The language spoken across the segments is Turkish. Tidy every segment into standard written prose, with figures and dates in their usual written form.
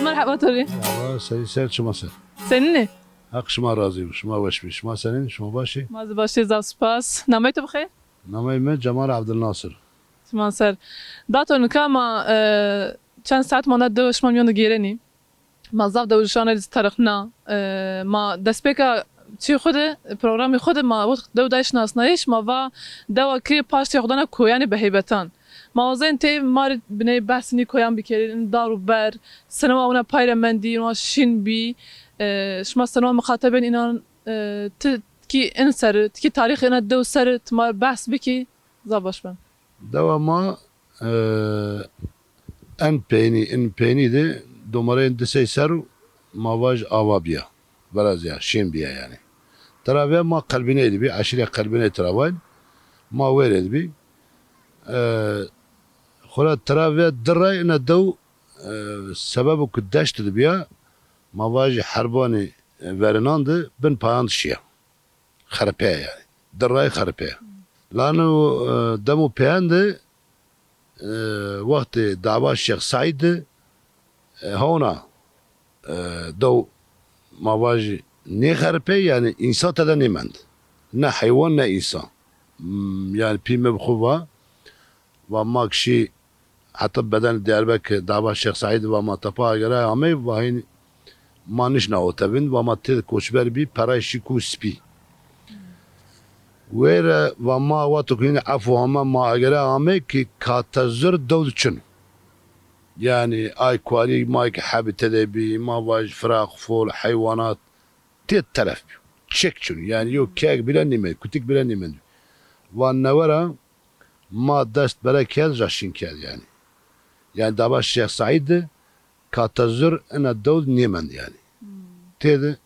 مرحبا توري. والله سر شما سر Senin ne? حق شما راضي شما وش بي شما سنين شما باشي Mazı başı zav spas. Namay tu bخير. نامي من جمال عبد الناصر Tamam ser. Dator nikama çend saat mana dövüş man yonu gereni. Mazav dövüşane diz tarixna. Ma despeka çi xude programı xude ma vakt dövdaş nasnayış ma va deva ki paşti xudana koyani behebetan. Ma ozen te mar bine bahsini koyan bir kere daru ber. Sinema ona payremendi ona şin bi. شما سنوات مخاطبين إن تكي إنسر تكي تاريخ إن الدو سر تمار بحث بكي زابش بن دوا ما ان بيني دي دومرين دسي سرو ما واج آوابيا برازيا شين بيا يعني ترابيا ما قلبنا بي عشرة قلبنا تراوين ما ويرد بي خلا ترابيا دراي إن الدو سبب كداشت بيا ما واجه حرباني ورناند بن پایان شیا خرپه يعني درای خرپه لانه دمو پیاند وقت دعوا الشيخ سعيد هنا دو ما واجه ني خرپه يعني انسان تدا نيمند نه حيوان نه انسان يعني بيم بخوا وما كشي حتى بدن دياربك دعوا الشيخ سعيد وما تپا گره همه واهين ما نشنا اوتبن و ما تل کوچبر بی پرایشی کوسپی ویره و ما واتو کین عفو هما ما اگر آمه کی کاتزر دولچن yani ay kuali مايك حابب تدبي ما واج فراخ فول حيوانات تيت تلف تشكشن يعني يو كاك بلا نيمن كتك بلا نيمن والنورا ما دست بلا كال جاشين كال يعني دابا الشيخ سعيد كاتزر ان الدول نيمن يعني تيد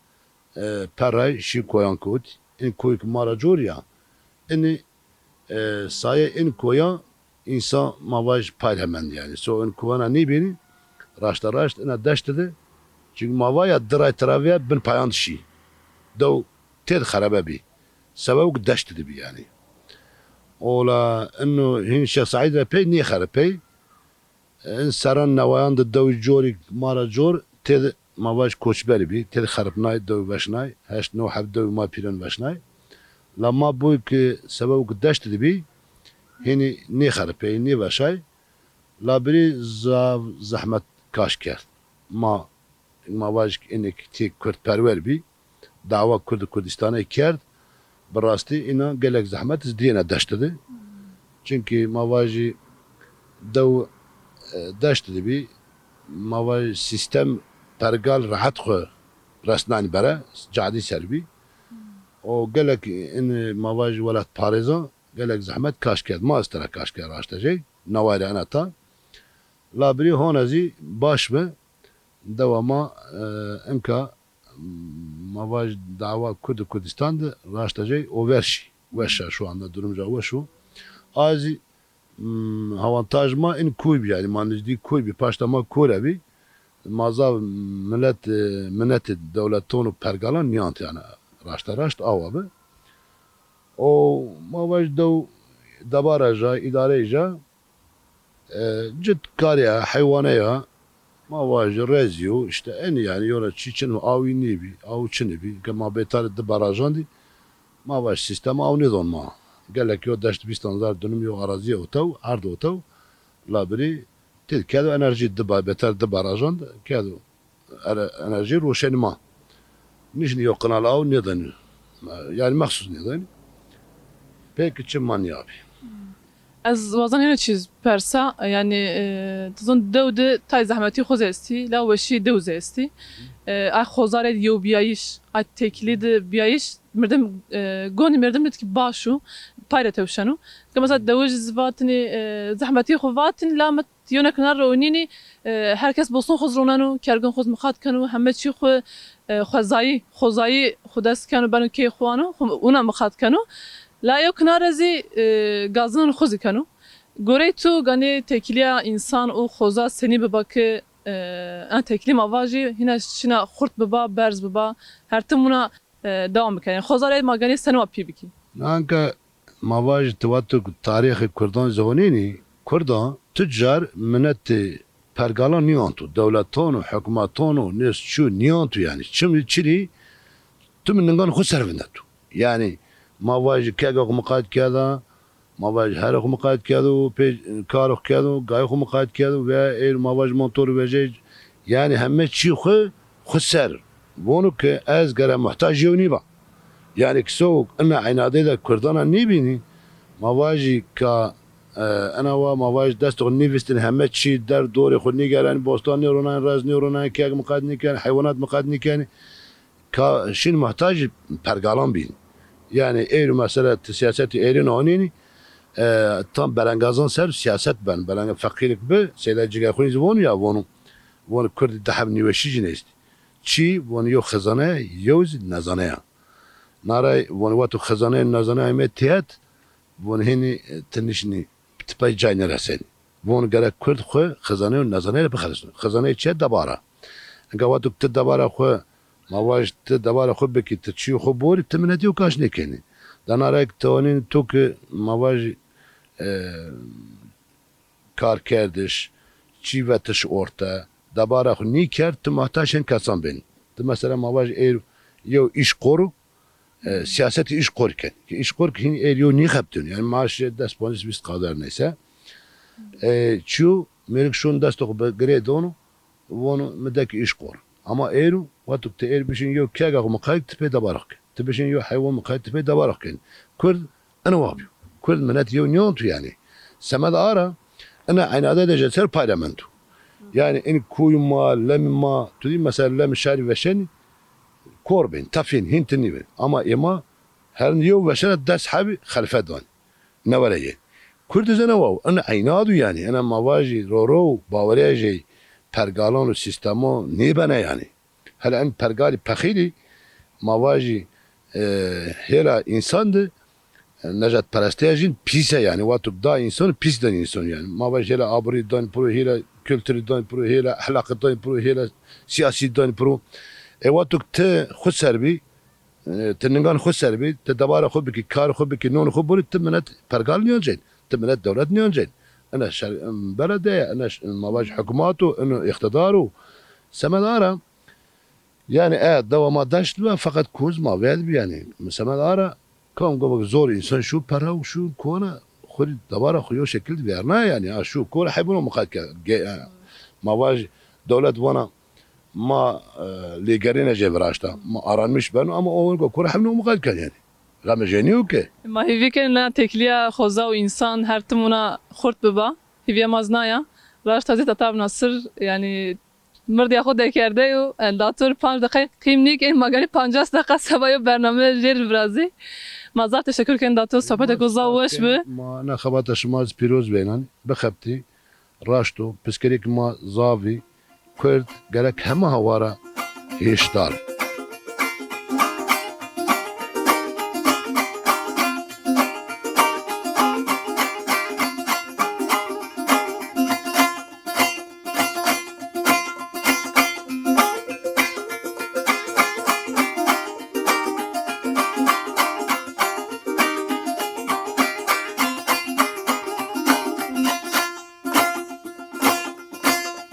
پرای شی کویان کود این کویک مارا جوریا اینی سایه این کویا insan mavaş paylamen yani so in kuvana ne beni raşta ina deştede çünkü mavaya dray traviye bin payan şi do ted kharabe bi sebep deştede bi yani ola انه هين الشيخ سعيد بي ني خربي ان سران نوايان دو جوري مارا جور تد مواج کوچبری بی تل خربنای دو بشنای هشت نو حب دو ما پیرن بشنای لما بوی که سبب دشت دی هنی نی خرپی نی بشای لابری زحمت کاش کرد ما مواج اینک تی کرد پرور بی دعوا کردستانه کرد براستی اینا گلک زحمت زدینه دشت دی çünkü mavaji دو دشت دی مواج سیستم پرگال راحت خو رسنانی بره جادی سربی او گلک این مواج ولات پاريزا گلک زحمت کاش کرد ما استرا کاش کرد راشتجی نواری انا تا لابری هون ازی باش به دوما امکا مواج دعوا کردستان ده راشتجی اوورشی وشا şu anda durumca o şu azı avantaj ma in kuy yani manızdi kuy bir paştama kurebi mazav millet devletonu pergalan niyant yani raşt avabe o mavaş do dabaraja idareja cid kariya hayvanaya mavaş rezyo işte en yani yola çiçin avini bi avuçini bi kema betar de barajandi mavaş sistem avnidon ma gelek yo daşt bistanlar dönüm yo araziye otav ardo otav labri تل كادو انرجي دبا بتر دبا راجون كادو انرجي روشن ما نجني يو قنال او نيدن يعني مخصوص نيدن pek çimman yabi از وزن هنا چیز پرسا yani تزون دو ده تای زحمتی خوز استی لا وشی دو زستی ای خوزار یو بیایش ای تکلید بیایش مردم گونی مردم نت کی باشو payre tevşenu ki mesela devuj zvatni zahmeti xuvatn la met yonek nar ronini herkes bosun xuzronanu kergun xuz mixat kanu hemme çi xu xozayı xudas kanu banu ki xuanu una mixat kanu la yok narazi gazın xuzi kanu Gorey tu gani tekliya insan o xoza seni bebakı an teklim avaji hina şina xurt beba berz beba her timuna devam bikene xozare magani seni api biki Nanka mavaj tevatuk tarihi Kurdan zihonini Kurdan tüccar minnet pergalan niyantu devletonu hükümetonu nes şu niyantu yani şimdi çili tüm ningan xu servindetu yani mavaj kega muqad keda mavaj her muqad kedu pe karok kedu gay muqad kedu ve el mavaj motor veje yani hemme çi xu ser bunu ki az gara muhtaç yoni ba يعني كسوق أنا عنادي ذا كردانا نيبيني مواجي كا أنا ومواج دستغ نيفستن همت شي دار دوري خدني قالان بوستان نيرونان راز نيرونان كياق مقادني كان حيوانات مقادني كان كا شين محتاج برقالان بين يعني إيرو مسألة سياساتي إيرين هونيني tam belengazan ser siyaset ben beleng fakirlik be şeyler ciğer khuni zvonu ya vonu kurd dahab niweşi jinest çi vonu yo khazana yoz nazanaya naray vonu watu khazana nazanaya metiyat vonu hini tenişni tipay jayner hasen vonu gara kurd khu khazana nazanaya be khalasın khazana çe dabara ga watu te dabara khu mavaj te dabara khu be ki te çi khu bor temne diyo kaş ne keni danarak tonin tuk mavaj kar kerdiş çivetиш orta dabara xu niker tu mahtaşen kasan ben tu mesela mavaj yo iş koru siyaseti iş korken ki iş korken yo ni xaptun yani maaş dest polis bist kadar neyse çu merik şun dest o gredonu vonu medek iş kor ama vatuk te bişin yo kaga mukayt tepe dabarak tebişin yo hayvan mukayt tepe dabarak kurd ana wabiyo كل منات يونيونتو يعني سمد آرا أنا عنادة جلسة بايلمنتو يعني إن كوي ما لما تدي مثلا لم شاري وشني كوربين تافين هنتني بين أما إما هل يوم وشنا دس حبي خلفت دون نوريه كل زنا واو أنا عنادو يعني أنا ما واجي رو باوريجي برجالون السيستمو نيبنا يعني هل أن برجالي بخيلي ما واجي هلا إنسان ده Nejat perestiyajin pise yani vatuk da insan pisden insan yani mavaş hele abri dan pro hele kültürü dan pro hele ahlakı dan pro hele siyasi dan pro vatuk te xusarbi teningan xusarbi te dabara xu biki kar xu biki non xu buri temenet pergal niyancen temenet devlet niyancen ana belediye ana mavaş hükümatu ana iktidaru semedara yani devama daştı fakat kuzma verdi yani semedara كم قبل زور إنسان شو برا وشو كونا خد دبارة خيو شكل بيرنا يعني شو كونا حيبونه مقاد ما واج دولة وانا ما لقرينا جبراشتا ما أرانمش بانو أما أول كونا حيبونه مقاد كان يعني غام جانيو كه ما هي كنا تكليا خوزا وإنسان هر تمونا خرط ببا هي مازنايا راش تازي تتاب نصر يعني مرد ياخد کرده و داتور 5 دقیقه قیم نیک این مگانی 50 دقیقه سبایو برنامه جیر برازی مازال تشکر کن داتور صحبت گذاوش به ما أنا خبرت شماز بيروز بينان بخبتي راشتو بسكريك ما زافي كرد قالك هما هوارا هيشتار